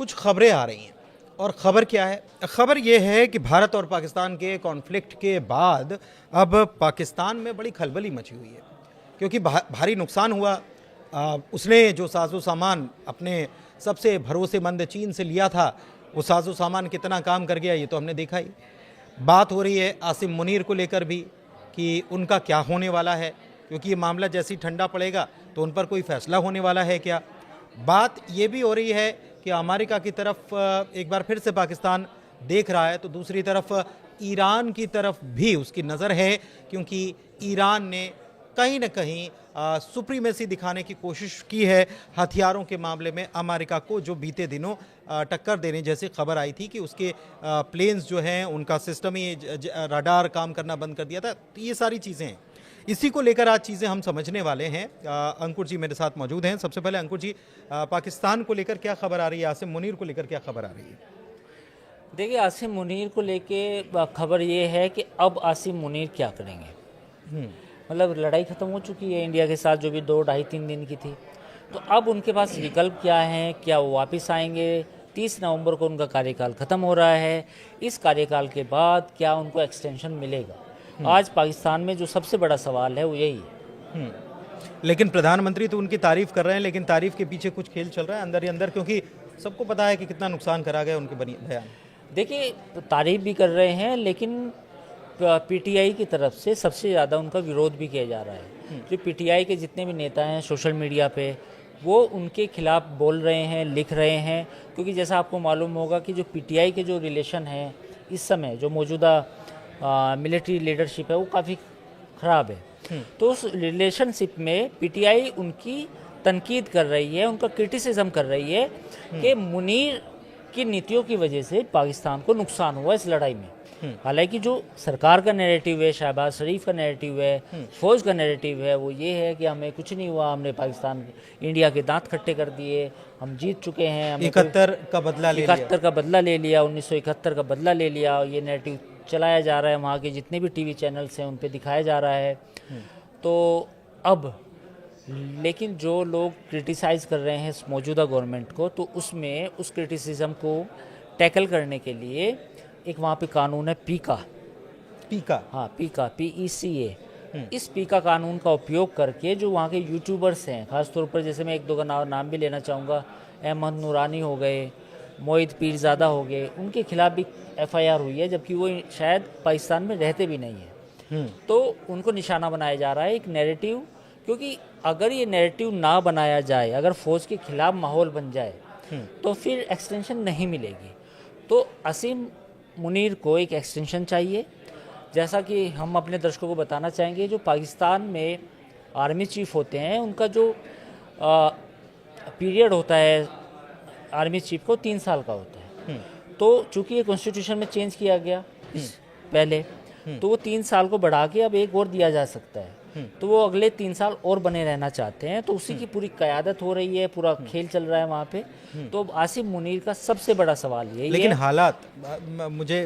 कुछ खबरें आ रही हैं और ख़बर क्या है? ख़बर ये है कि भारत और पाकिस्तान के कॉन्फ्लिक्ट के बाद अब पाकिस्तान में बड़ी खलबली मची हुई है क्योंकि भारी नुकसान हुआ। उसने जो साजो सामान अपने सबसे भरोसेमंद चीन से लिया था, वो साजो सामान कितना काम कर गया ये तो हमने देखा ही। बात हो रही है आसिम मुनीर को लेकर भी कि उनका क्या होने वाला है, क्योंकि ये मामला जैसे ही ठंडा पड़ेगा तो उन पर कोई फैसला होने वाला है क्या। बात ये भी हो रही है कि अमेरिका की तरफ एक बार फिर से पाकिस्तान देख रहा है, तो दूसरी तरफ ईरान की तरफ भी उसकी नज़र है, क्योंकि ईरान ने कहीं ना कहीं सुप्रीमेसी दिखाने की कोशिश की है हथियारों के मामले में अमेरिका को, जो बीते दिनों टक्कर देने जैसी खबर आई थी कि उसके प्लेन्स जो हैं उनका सिस्टम ही रडार काम करना बंद कर दिया था। तो ये सारी चीज़ें हैं, इसी को लेकर आज चीज़ें हम समझने वाले हैं। अंकुर जी मेरे साथ मौजूद हैं। सबसे पहले अंकुर जी, पाकिस्तान को लेकर क्या खबर आ रही है, आसिम मुनीर को लेकर क्या खबर आ रही है? देखिए, आसिम मुनीर को लेके खबर ये है कि अब आसिम मुनीर क्या करेंगे। मतलब लड़ाई ख़त्म हो चुकी है इंडिया के साथ, जो भी 2 ढाई 3 दिन की थी। तो अब उनके पास विकल्प क्या है? क्या वो वापस आएंगे? 30 नवंबर को उनका कार्यकाल ख़त्म हो रहा है। इस कार्यकाल के बाद क्या उनको एक्सटेंशन मिलेगा? आज पाकिस्तान में जो सबसे बड़ा सवाल है वो यही है। लेकिन प्रधानमंत्री तो उनकी तारीफ कर रहे हैं, लेकिन तारीफ के पीछे कुछ खेल चल रहा है अंदर ही अंदर, क्योंकि सबको पता है कि कितना नुकसान करा गया उनके बयान। देखिए, तारीफ भी कर रहे हैं, लेकिन पीटीआई की तरफ से सबसे ज़्यादा उनका विरोध भी किया जा रहा है। जो पीटीआई के जितने भी नेता हैं सोशल मीडिया पे, वो उनके खिलाफ बोल रहे हैं, लिख रहे हैं, क्योंकि जैसा आपको मालूम होगा कि जो पीटीआई के जो रिलेशन हैं इस समय, जो मौजूदा मिलिट्री लीडरशिप है, वो काफ़ी ख़राब है। तो उस रिलेशनशिप में पीटीआई उनकी तनकीद कर रही है, उनका क्रिटिसिज्म कर रही है कि मुनीर की नीतियों की वजह से पाकिस्तान को नुकसान हुआ इस लड़ाई में। हालांकि जो सरकार का नैरेटिव है, शहबाज शरीफ का नैरेटिव है, फौज का नैरेटिव है, वो ये है कि हमें कुछ नहीं हुआ, हमने पाकिस्तान इंडिया के दांत खट्टे कर दिए, हम जीत चुके हैं, हमने 71 का बदला ले लिया, 71 का बदला ले लिया, 1971 का बदला ले लिया। ये नैरेटिव चलाया जा रहा है, वहाँ के जितने भी टीवी चैनल्स हैं उन पर दिखाया जा रहा है। तो अब लेकिन जो लोग क्रिटिसाइज़ कर रहे हैं इस मौजूदा गवर्नमेंट को, तो उसमें उस क्रिटिसिज्म को टैकल करने के लिए एक वहाँ पे कानून है पीका। हाँ, पीका, PECA। इस पीका कानून का उपयोग करके जो वहाँ के यूट्यूबर्स हैं, ख़ासतौर पर जैसे मैं एक दो का नाम भी लेना चाहूँगा, अहमद नूरानी हो गए, मोहित पीरज़ादा हो गए, उनके खिलाफ भी FIR हुई है, जबकि वो शायद पाकिस्तान में रहते भी नहीं हैं। तो उनको निशाना बनाया जा रहा है एक नैरेटिव, क्योंकि अगर ये नैरेटिव ना बनाया जाए, अगर फ़ौज के खिलाफ माहौल बन जाए तो फिर एक्सटेंशन नहीं मिलेगी। तो आसिम मुनीर को एक एक्सटेंशन चाहिए। जैसा कि हम अपने दर्शकों को बताना चाहेंगे, जो पाकिस्तान में आर्मी चीफ होते हैं उनका जो पीरियड होता है आर्मी चीफ को 3 साल का होता है। तो चूँकि ये कॉन्स्टिट्यूशन में चेंज किया गया पहले, तो वो 3 साल को बढ़ा के अब एक और दिया जा सकता है। तो वो अगले 3 साल और बने रहना चाहते हैं, तो उसी की पूरी क़यादत हो रही है, पूरा खेल चल रहा है वहाँ पे। तो अब आसिम मुनीर का सबसे बड़ा सवाल यही है। लेकिन हालात, मुझे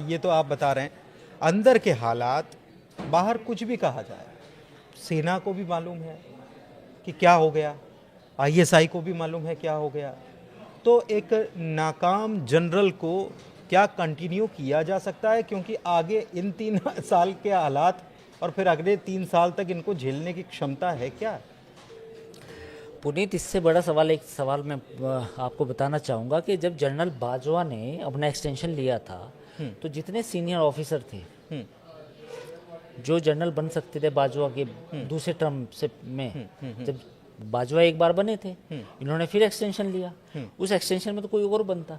ये तो आप बता रहे हैं अंदर के हालात, बाहर कुछ भी कहा जाए, सेना को भी मालूम है कि क्या हो गया, ISI को भी मालूम है क्या हो गया, तो एक नाकाम जनरल को क्या कंटिन्यू किया जा सकता है? क्योंकि आगे इन 3 साल के हालात और फिर अगले 3 साल तक इनको झेलने की क्षमता है क्या? पुनीत, इससे बड़ा सवाल, एक सवाल मैं आपको बताना चाहूँगा कि जब जनरल बाजवा ने अपना एक्सटेंशन लिया था, तो जितने सीनियर ऑफिसर थे जो जनरल बन सकते थे बाजवा के दूसरे टर्म से में, जब बाजवा एक बार बने थे, इन्होंने फिर एक्सटेंशन लिया। उस एक्सटेंशन में तो कोई और बनता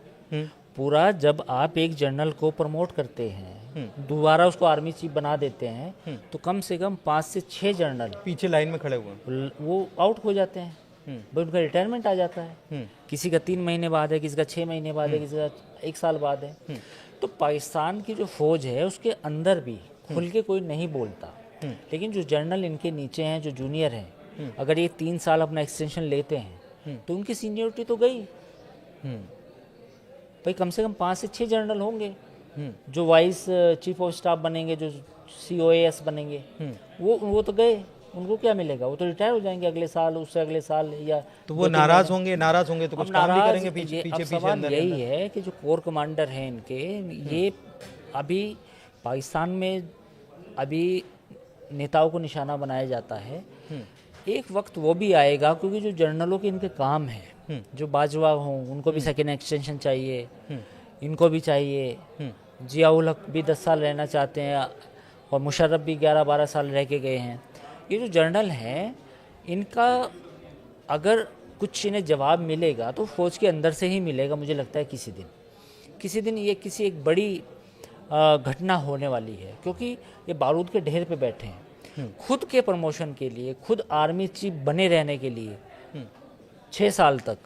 पूरा। जब आप एक जनरल को प्रमोट करते हैं, दोबारा उसको आर्मी चीफ बना देते हैं, तो कम से कम 5 से 6 जनरल पीछे लाइन में खड़े हुए वो आउट हो जाते हैं, भाई उनका रिटायरमेंट आ जाता है। किसी का 3 महीने बाद है, किसी का 6 महीने बाद है, किसी का 1 साल बाद है। तो पाकिस्तान की जो फौज है उसके अंदर भी खुल के कोई नहीं बोलता, लेकिन जो जनरल इनके नीचे हैं, जो जूनियर हैं, अगर ये 3 साल अपना एक्सटेंशन लेते हैं तो उनकी सीनियरिटी तो गई। भाई कम से कम 5 से 6 जनरल होंगे जो वाइस चीफ ऑफ स्टाफ बनेंगे, जो COAS बनेंगे, वो तो गए। उनको क्या मिलेगा? वो तो रिटायर हो जाएंगे अगले साल, उससे अगले साल, या तो वो नाराज होंगे तो कुछ काम भी करेंगे अब पीछे पीछे पीछे सवाल अंदर यही अंदर। है कि जो कोर कमांडर हैं इनके, ये अभी पाकिस्तान में अभी नेताओं को निशाना बनाया जाता है। एक वक्त वो भी आएगा, क्योंकि जो जर्नलों के इनके काम हैं, जो बाजवा हों उनको भी सेकेंड एक्सटेंशन चाहिए, इनको भी चाहिए, जियाउल हक भी 10 साल रहना चाहते हैं, और मुशर्रफ भी 11-12 साल रह के गए हैं। ये जो जर्नल हैं इनका अगर कुछ इन्हें जवाब मिलेगा तो फौज के अंदर से ही मिलेगा, मुझे लगता है किसी दिन ये किसी एक बड़ी घटना होने वाली है, क्योंकि ये बारूद के ढेर पे बैठे हैं खुद के प्रमोशन के लिए, खुद आर्मी चीफ बने रहने के लिए 6 साल तक।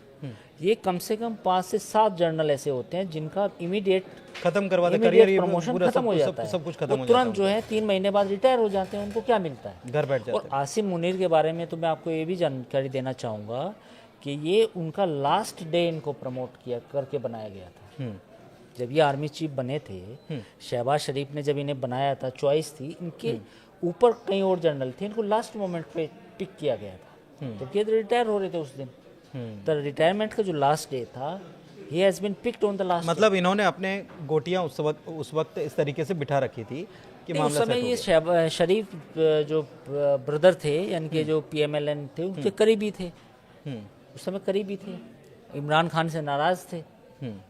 ये कम से कम 5 से 7 जर्नल ऐसे होते हैं जिनका इमीडिएट खत्म करवा दे करियर, प्रमोशन खत्म हो जाता है, सब कुछ खत्म हो वो जाता तुरंत जो है 3 महीने बाद रिटायर हो जाते हैं। उनको क्या मिलता है? है, घर बैठ और जाते आसिम मुनीर के बारे में तो मैं आपको ये भी जानकारी देना चाहूँगा कि ये उनका लास्ट डे इनको प्रमोट किया करके बनाया गया था। हैं। जब ये आर्मी चीफ बने थे, शहबाज शरीफ ने जब इन्हें बनाया था, चॉइस थी, इनके ऊपर कई और जनरल थे, इनको लास्ट मोमेंट पे पिक किया गया था, जबकि ये रिटायर हो रहे थे उस दिन। तो रिटायरमेंट का जो लास्ट डे था, he has been picked on the last. मतलब इन्होंने अपने गोटियां उस वक्त इस तरीके से बिठा रखी थी कि उस मामला समय सेट हो ये गया। शरीफ जो ब्रदर थे, यानी कि जो PMLN थे, उनके करीबी थे, उस समय करीबी थे, इमरान खान से नाराज थे।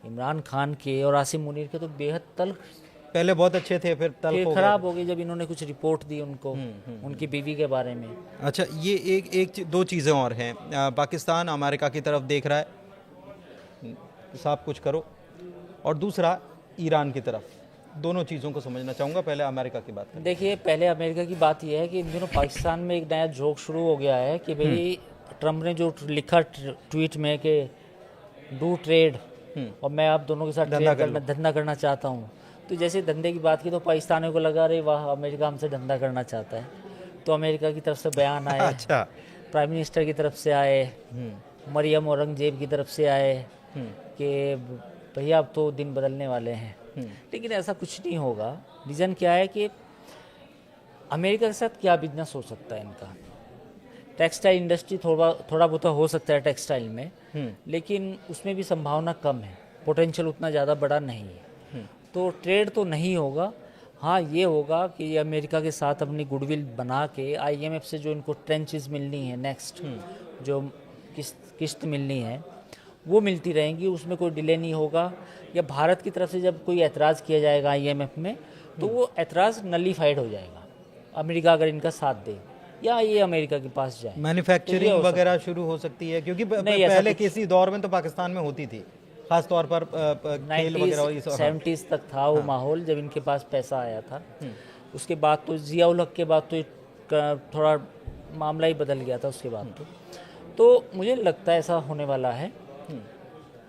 इमरान खान के और आसिम मुनीर के तो बेहद तल्ख, पहले बहुत अच्छे थे, फिर तल्ख हो गए। खराब हो गई जब इन्होंने कुछ रिपोर्ट दी उनको, उनकी बीवी के बारे में। अच्छा, ये दो चीज़ें और हैं। पाकिस्तान अमेरिका की तरफ देख रहा है, साहब कुछ करो, और दूसरा ईरान की तरफ। दोनों चीज़ों को समझना चाहूँगा, पहले अमेरिका की बात करें। देखिए, पहले अमेरिका की बात यह है कि इन दिनों पाकिस्तान में एक नया जोक शुरू हो गया है कि भाई ट्रम्प ने जो लिखा ट्वीट में कि डू ट्रेड, और मैं आप दोनों के साथ धंधा करना चाहता हूँ। तो जैसे धंधे की बात की तो पाकिस्तानियों को लगा, अरे वाह, अमेरिका हमसे धंधा करना चाहता है। तो अमेरिका की तरफ से बयान आए, अच्छा, प्राइम मिनिस्टर की तरफ से आए, मरियम औरंगजेब की तरफ से आए कि भैया अब तो दिन बदलने वाले हैं। लेकिन ऐसा कुछ नहीं होगा। रीज़न क्या है कि अमेरिका के साथ क्या बिजनेस हो सकता है इनका? टेक्सटाइल इंडस्ट्री थोड़ा बहुत हो सकता है टेक्सटाइल में, लेकिन उसमें भी संभावना कम है, पोटेंशियल उतना ज़्यादा बड़ा नहीं है। तो ट्रेड तो नहीं होगा। हाँ, ये होगा कि ये अमेरिका के साथ अपनी गुडविल बना के IMF से जो इनको ट्रेंचेस मिलनी है, नेक्स्ट जो किस्त मिलनी है, वो मिलती रहेंगी, उसमें कोई डिले नहीं होगा। या भारत की तरफ से जब कोई एतराज़ किया जाएगा IMF में, तो वो एतराज़ नलीफाइड हो जाएगा, अमेरिका अगर इनका साथ दे या ये अमेरिका के पास जाए। मैन्युफैक्चरिंग वगैरह शुरू हो सकती है, क्योंकि पहले किसी दौर में तो पाकिस्तान में होती थी, खास तौर पर खेल वगैरह 70s तक था वो माहौल, जब इनके पास पैसा आया था। उसके बाद तो जियाउल हक के बाद तो थोड़ा मामला ही बदल गया था उसके बाद। तो मुझे लगता है ऐसा होने वाला है।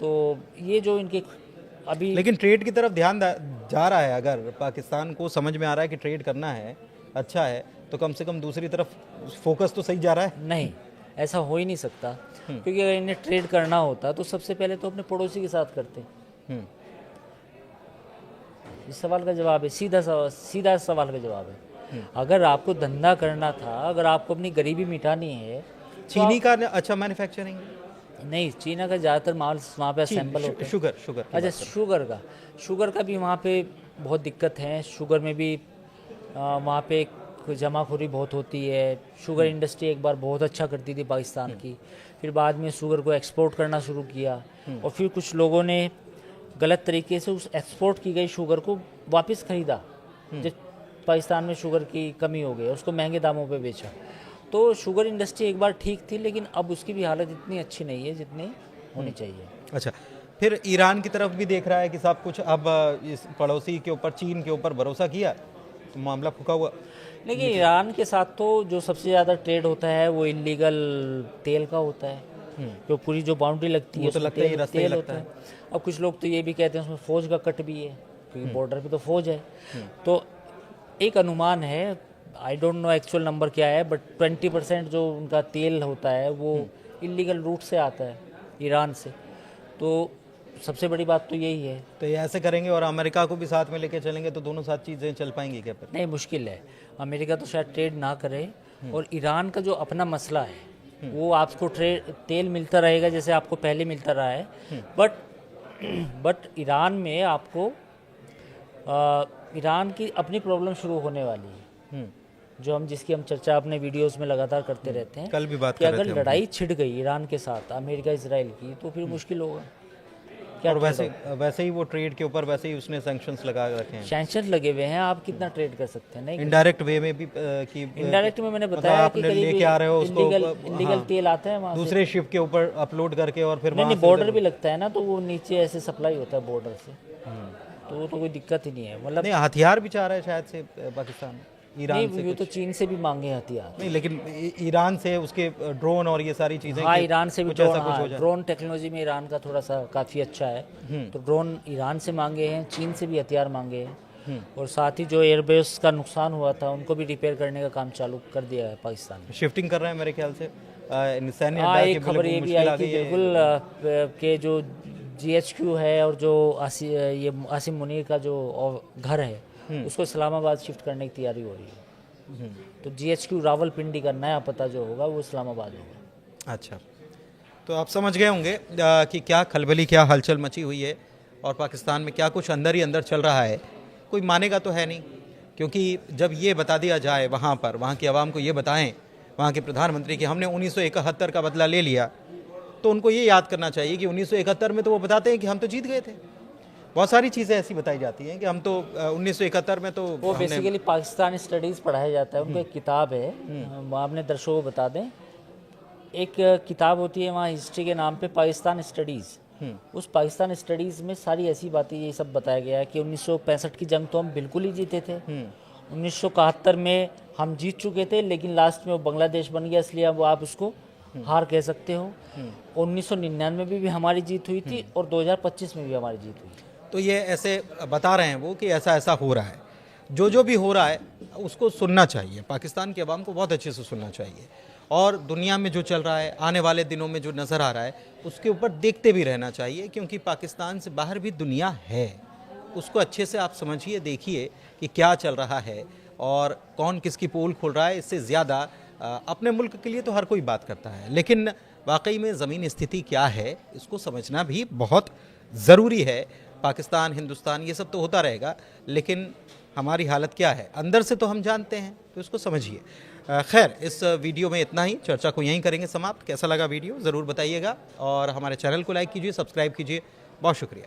तो ये जो इनके अभी, लेकिन ट्रेड की तरफ ध्यान जा रहा है। अगर पाकिस्तान को समझ में आ रहा है कि ट्रेड करना है, अच्छा है, तो कम से कम दूसरी तरफ फोकस तो सही जा रहा है। नहीं, ऐसा हो ही नहीं सकता, क्योंकि अगर इन्हें ट्रेड करना होता तो सबसे पहले तो अपने पड़ोसी के साथ करते। इस सवाल का जवाब है, सीधा सवाल का जवाब है। अगर आपको धंधा करना था, अगर आपको अपनी गरीबी मिटानी है, चीनी का अच्छा मैन्युफैक्चरिंग नहीं, चीना का ज़्यादातर माल वहाँ पे असेंबल होता है। शुगर अच्छा, शुगर का भी वहाँ पे बहुत दिक्कत है। शुगर में भी वहाँ पे जमाखोरी बहुत होती है। शुगर इंडस्ट्री एक बार बहुत अच्छा करती थी पाकिस्तान की, फिर बाद में शुगर को एक्सपोर्ट करना शुरू किया, और फिर कुछ लोगों ने गलत तरीके से उस एक्सपोर्ट की गई शुगर को वापस खरीदा, जब पाकिस्तान में शुगर की कमी हो गई, उसको महंगे दामों पे बेचा। तो शुगर इंडस्ट्री एक बार ठीक थी, लेकिन अब उसकी भी हालत इतनी अच्छी नहीं है जितनी होनी चाहिए। अच्छा, फिर ईरान की तरफ भी देख रहा है कि सब कुछ अब इस पड़ोसी के ऊपर, चीन के ऊपर भरोसा किया तो मामला फूका हुआ। लेकिन ईरान के साथ तो जो सबसे ज़्यादा ट्रेड होता है वो इलीगल तेल का होता है, जो पूरी जो बाउंड्री लगती है, तो लगता है तेल होता है। अब कुछ लोग तो ये भी कहते हैं उसमें फ़ौज का कट भी है, क्योंकि बॉर्डर पे तो फ़ौज है। तो एक अनुमान है, I don't know actual number क्या है, बट 20% जो उनका तेल होता है वो इलीगल रूट से आता है, ईरान से। तो सबसे बड़ी बात तो यही है। तो ये ऐसे करेंगे और अमेरिका को भी साथ में लेके चलेंगे तो दोनों साथ चीज़ें चल पाएंगी क्या? पर नहीं, मुश्किल है। अमेरिका तो शायद ट्रेड ना करे, और ईरान का जो अपना मसला है वो आपको तेल मिलता रहेगा जैसे आपको पहले मिलता रहा है, बट ईरान में आपको ईरान की अपनी प्रॉब्लम शुरू होने वाली है, जो जिसकी हम चर्चा अपने वीडियोस में लगातार करते रहते हैं। कल भी बात कि कर रहे अगर थे लड़ाई छिड़ गई ईरान के साथ अमेरिका इसराइल की तो फिर मुश्किल होगा। क्या और वैसे ही वो ट्रेड के ऊपर वैसे ही उसने सैंक्शंस लगा रखे हैं, सैंक्शन लगे हुए हैं, आप कितना ट्रेड कर सकते हैं? नहीं, इनडायरेक्ट वे में भी कि इनडायरेक्ट में मैंने मतलब बताया आप कि लेके आ रहे हो उसको इलीगल तेल आता है वहाँ से। दूसरे शिप के ऊपर अपलोड करके और फिर नहीं, बॉर्डर भी लगता है ना, तो वो नीचे ऐसे सप्लाई होता है बॉर्डर से, तो वो तो कोई दिक्कत ही नहीं है। मतलब नहीं, हथियार भी चाह रहा है शायद से पाकिस्तान ईरान नहीं, से वो तो चीन से भी मांगे हथियार। नहीं, लेकिन ईरान से उसके ड्रोन और ये सारी चीजें हाँ, कि ईरान से भी कुछ ऐसा ड्रोन, कुछ हो जाए। ड्रोन टेक्नोलॉजी में ईरान का थोड़ा सा काफ़ी अच्छा है, तो ड्रोन ईरान से मांगे हैं, चीन से भी हथियार मांगे हैं, और साथ ही जो एयरबेस का नुकसान हुआ था उनको भी रिपेयर करने का काम चालू कर दिया है पाकिस्तान में। शिफ्टिंग कर रहे हैं मेरे ख्याल से सैन्य हाँ, अड्डा की एक खबर ये भी मुश्किल आ आई थी गई है। बिल्कुल कि जो GHQ है और जो ये आसिम मुनीर का जो घर है उसको इस्लामाबाद शिफ्ट करने की तैयारी हो रही है। तो GHQ रावलपिंडी का नया पता जो होगा वो इस्लामाबाद होगा। अच्छा, तो आप समझ गए होंगे कि क्या खलबली, क्या हलचल मची हुई है और पाकिस्तान में क्या कुछ अंदर ही अंदर चल रहा है। कोई मानेगा तो है नहीं, क्योंकि जब ये बता दिया जाए वहाँ की आवाम को ये बताएं, वहाँ के प्रधानमंत्री कि हमने 1971 का बदला ले लिया, तो उनको ये याद करना चाहिए कि 1971 में तो वो बताते हैं कि हम तो जीत गए थे। बहुत सारी चीज़ें ऐसी बताई जाती हैं कि हम तो 1971 में तो वो बेसिकली पाकिस्तानी स्टडीज़ पढ़ाया जाता है, उनको एक किताब है, आपने दर्शकों को बता दें, एक किताब होती है वहाँ हिस्ट्री के नाम पे पाकिस्तान स्टडीज़। उस पाकिस्तान स्टडीज़ में सारी ऐसी बातें ये सब बताया गया है कि 1965 की जंग तो हम बिल्कुल ही जीते थे, 1971 में हम जीत चुके थे, लेकिन लास्ट में वो बांग्लादेश बन गया, इसलिए अब आप उसको हार कह सकते हो। 1999 में भी हमारी जीत हुई थी और 2025 में भी हमारी जीत हुई। तो ये ऐसे बता रहे हैं वो कि ऐसा ऐसा हो रहा है, जो भी हो रहा है उसको सुनना चाहिए, पाकिस्तान की आवाम को बहुत अच्छे से सुनना चाहिए, और दुनिया में जो चल रहा है, आने वाले दिनों में जो नज़र आ रहा है उसके ऊपर देखते भी रहना चाहिए, क्योंकि पाकिस्तान से बाहर भी दुनिया है, उसको अच्छे से आप समझिए, देखिए कि क्या चल रहा है और कौन किसकी पोल खोल रहा है। इससे ज़्यादा अपने मुल्क के लिए तो हर कोई बात करता है, लेकिन वाकई में ज़मीनी स्थिति क्या है इसको समझना भी बहुत ज़रूरी है। पाकिस्तान, हिंदुस्तान, ये सब तो होता रहेगा, लेकिन हमारी हालत क्या है अंदर से तो हम जानते हैं, तो इसको समझिए। खैर, इस वीडियो में इतना ही, चर्चा को यहीं करेंगे समाप्त। कैसा लगा वीडियो ज़रूर बताइएगा और हमारे चैनल को लाइक कीजिए, सब्सक्राइब कीजिए। बहुत शुक्रिया।